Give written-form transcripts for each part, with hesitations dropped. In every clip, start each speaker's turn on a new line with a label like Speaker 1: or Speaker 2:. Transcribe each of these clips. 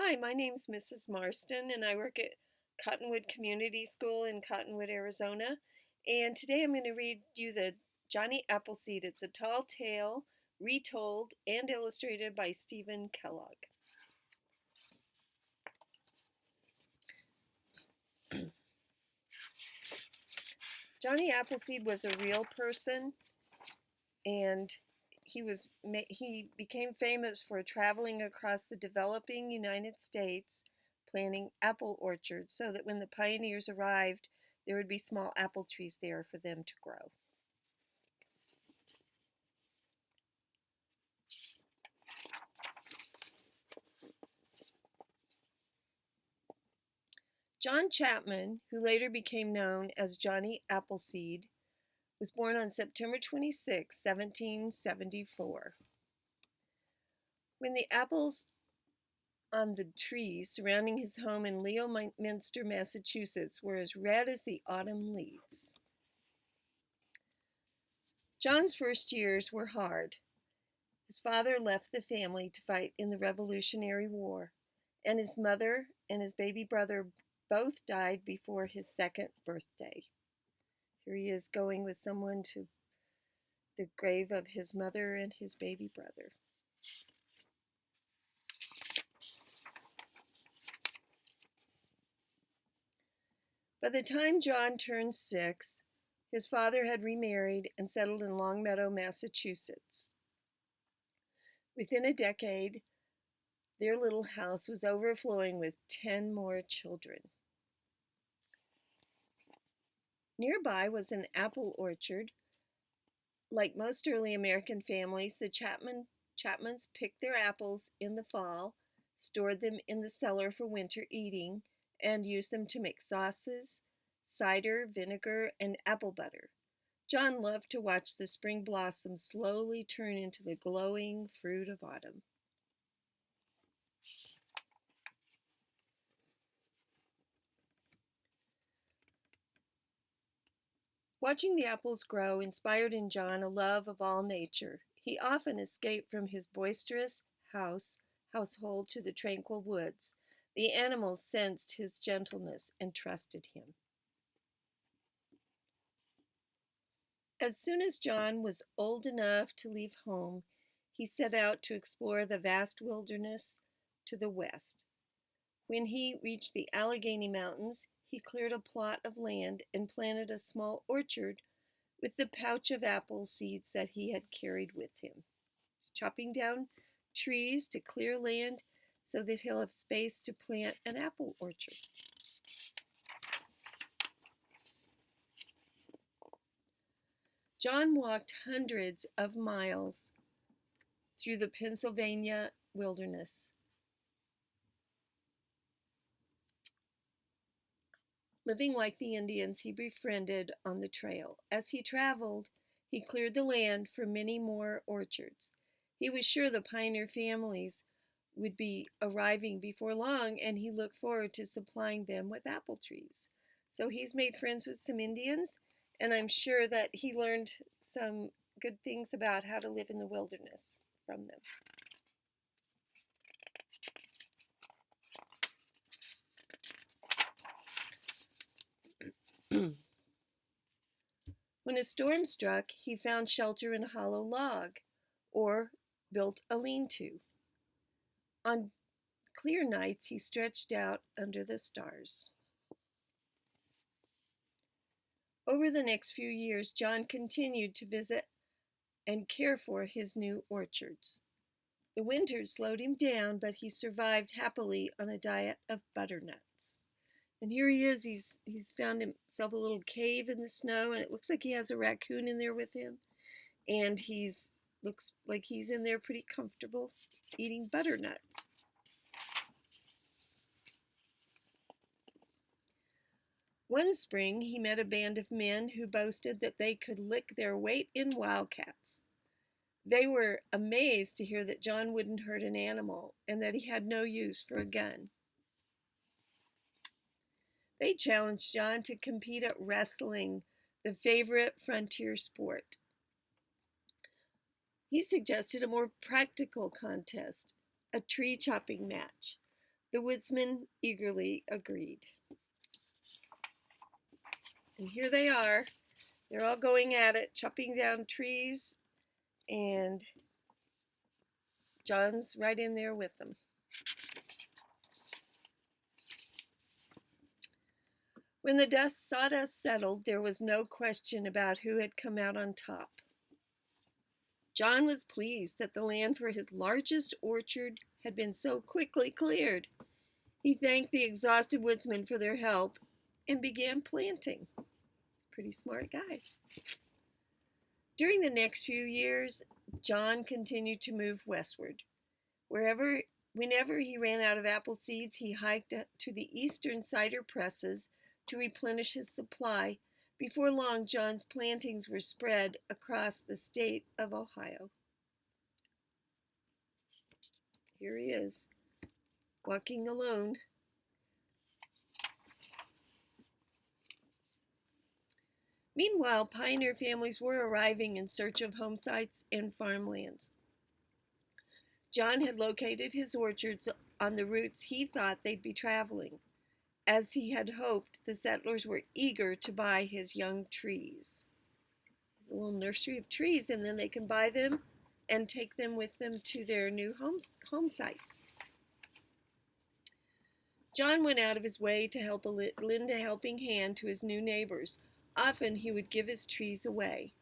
Speaker 1: Hi, my name's Mrs. Marston, and I work at Cottonwood Community School in Cottonwood, Arizona. And today I'm going to read you the Johnny Appleseed. It's a tall tale, retold and illustrated by Stephen Kellogg. Johnny Appleseed was a real person, and he became famous for traveling across the developing United States planting apple orchards so that when the pioneers arrived there would be small apple trees there for them to grow. John Chapman, who later became known as Johnny Appleseed, was born on September 26, 1774. When the apples on the trees surrounding his home in Leominster, Massachusetts, were as red as the autumn leaves. John's first years were hard. His father left the family to fight in the Revolutionary War, and his mother and his baby brother both died before his second birthday. Here he is going with someone to the grave of his mother and his baby brother. By the time John turned 6, his father had remarried and settled in Longmeadow, Massachusetts. Within a decade, their little house was overflowing with 10 more children. Nearby was an apple orchard. Like most early American families, the Chapmans picked their apples in the fall, stored them in the cellar for winter eating, and used them to make sauces, cider, vinegar, and apple butter. John loved to watch the spring blossoms slowly turn into the glowing fruit of autumn. Watching the apples grow inspired in John a love of all nature. He often escaped from his boisterous household to the tranquil woods. The animals sensed his gentleness and trusted him. As soon as John was old enough to leave home, he set out to explore the vast wilderness to the west. When he reached the Allegheny Mountains, he cleared a plot of land and planted a small orchard with the pouch of apple seeds that he had carried with him. He's chopping down trees to clear land so that he'll have space to plant an apple orchard. John walked hundreds of miles through the Pennsylvania wilderness. Living like the Indians he befriended on the trail. As he traveled, he cleared the land for many more orchards. He was sure the pioneer families would be arriving before long, and he looked forward to supplying them with apple trees. So he's made friends with some Indians, and I'm sure that he learned some good things about how to live in the wilderness from them. When a storm struck, he found shelter in a hollow log or built a lean-to. On clear nights, he stretched out under the stars. Over the next few years, John continued to visit and care for his new orchards. The winters slowed him down, but he survived happily on a diet of butternuts. And here he is, he's found himself a little cave in the snow, and it looks like he has a raccoon in there with him. And looks like he's in there pretty comfortable eating butternuts. One spring, he met a band of men who boasted that they could lick their weight in wildcats. They were amazed to hear that John wouldn't hurt an animal and that he had no use for a gun. They challenged John to compete at wrestling, the favorite frontier sport. He suggested a more practical contest, a tree chopping match. The woodsman eagerly agreed. And here they are. They're all going at it, chopping down trees, and John's right in there with them. When the sawdust settled, there was no question about who had come out on top. John was pleased that the land for his largest orchard had been so quickly cleared. He thanked the exhausted woodsmen for their help and began planting. He's a pretty smart guy. During the next few years, John continued to move westward. Whenever he ran out of apple seeds, he hiked to the eastern cider presses to replenish his supply. Before long, John's plantings were spread across the state of Ohio. Here he is, walking alone. Meanwhile, pioneer families were arriving in search of home sites and farmlands. John had located his orchards on the routes he thought they'd be traveling. As he had hoped, the settlers were eager to buy his young trees. It's a little nursery of trees, and then they can buy them and take them with them to their new home sites. John went out of his way to lend a helping hand to his new neighbors. Often he would give his trees away.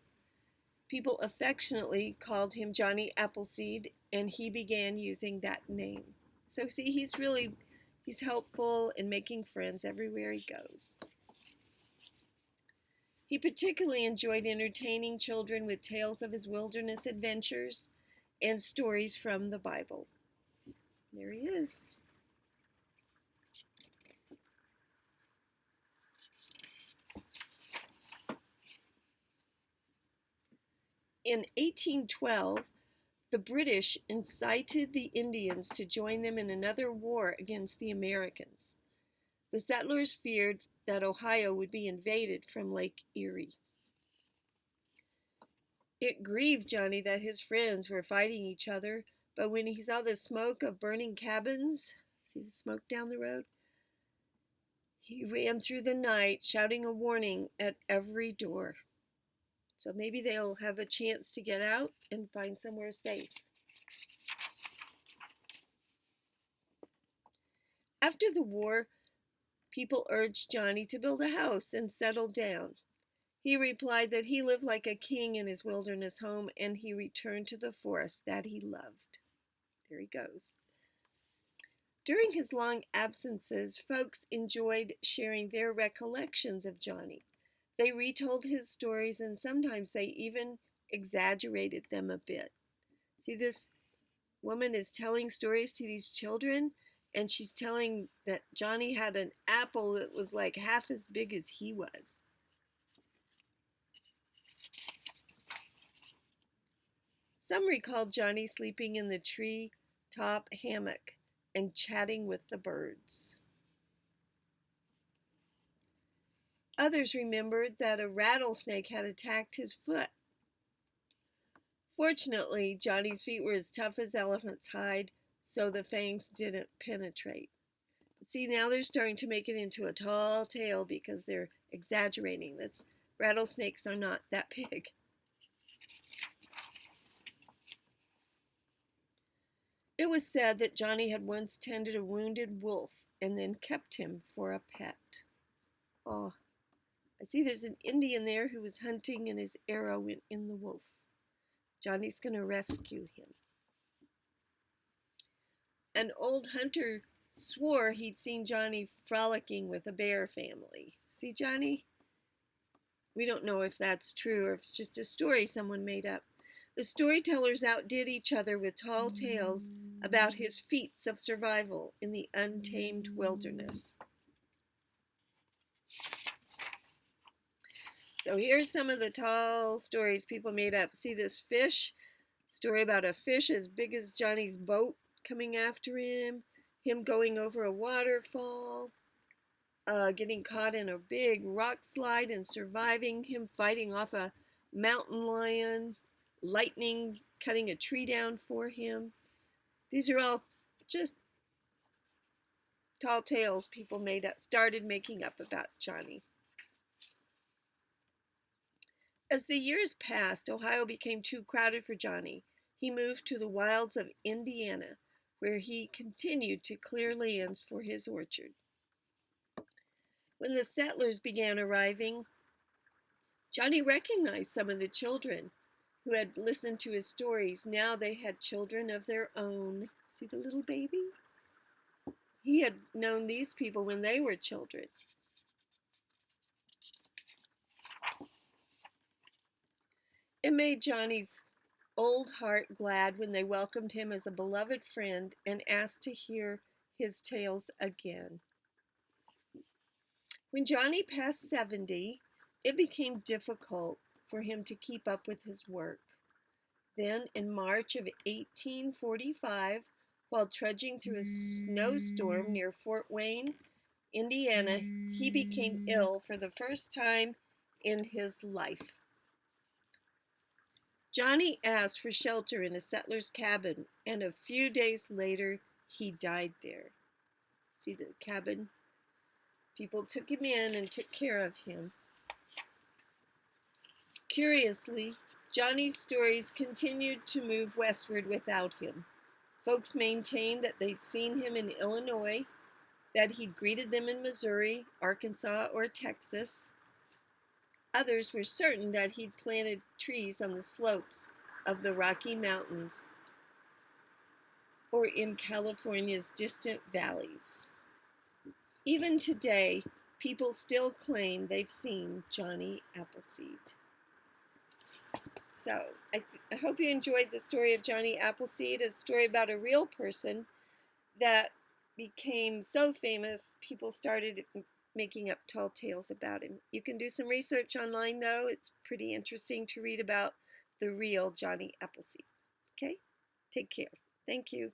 Speaker 1: People affectionately called him Johnny Appleseed, and he began using that name. So see, he's helpful and making friends everywhere he goes. He particularly enjoyed entertaining children with tales of his wilderness adventures and stories from the Bible. There he is. In 1812, the British incited the Indians to join them in another war against the Americans. The settlers feared that Ohio would be invaded from Lake Erie. It grieved Johnny that his friends were fighting each other, but when he saw the smoke of burning cabins, see the smoke down the road? He ran through the night, shouting a warning at every door. So maybe they'll have a chance to get out and find somewhere safe. After the war, people urged Johnny to build a house and settle down. He replied that he lived like a king in his wilderness home, and he returned to the forest that he loved. There he goes. During his long absences, folks enjoyed sharing their recollections of Johnny. They retold his stories, and sometimes they even exaggerated them a bit. See, this woman is telling stories to these children, and she's telling that Johnny had an apple that was like half as big as he was. Some recalled Johnny sleeping in the tree top hammock and chatting with the birds. Others remembered that a rattlesnake had attacked his foot. Fortunately, Johnny's feet were as tough as elephant's hide, so the fangs didn't penetrate. But see, now they're starting to make it into a tall tale because they're exaggerating. Rattlesnakes are not that big. It was said that Johnny had once tended a wounded wolf and then kept him for a pet. Oh, I see there's an Indian there who was hunting and his arrow went in the wolf. Johnny's going to rescue him. An old hunter swore he'd seen Johnny frolicking with a bear family. See, Johnny? We don't know if that's true or if it's just a story someone made up. The storytellers outdid each other with tall tales about his feats of survival in the untamed wilderness. So here's some of the tall stories people made up. See this fish? Story about a fish as big as Johnny's boat coming after him going over a waterfall, getting caught in a big rock slide and surviving, him fighting off a mountain lion, lightning cutting a tree down for him. These are all just tall tales people started making up about Johnny. As the years passed, Ohio became too crowded for Johnny. He moved to the wilds of Indiana, where he continued to clear lands for his orchard. When the settlers began arriving, Johnny recognized some of the children who had listened to his stories. Now they had children of their own. See the little baby? He had known these people when they were children. It made Johnny's old heart glad when they welcomed him as a beloved friend and asked to hear his tales again. When Johnny passed 70, it became difficult for him to keep up with his work. Then, in March of 1845, while trudging through a snowstorm near Fort Wayne, Indiana, he became ill for the first time in his life. Johnny asked for shelter in a settler's cabin, and a few days later, he died there. See the cabin? People took him in and took care of him. Curiously, Johnny's stories continued to move westward without him. Folks maintained that they'd seen him in Illinois, that he'd greeted them in Missouri, Arkansas, or Texas. Others were certain that he'd planted trees on the slopes of the Rocky Mountains or in California's distant valleys. Even today, people still claim they've seen Johnny Appleseed. So, I hope you enjoyed the story of Johnny Appleseed, a story about a real person that became so famous, people started making up tall tales about him. You can do some research online, though. It's pretty interesting to read about the real Johnny Appleseed. Okay? Take care. Thank you.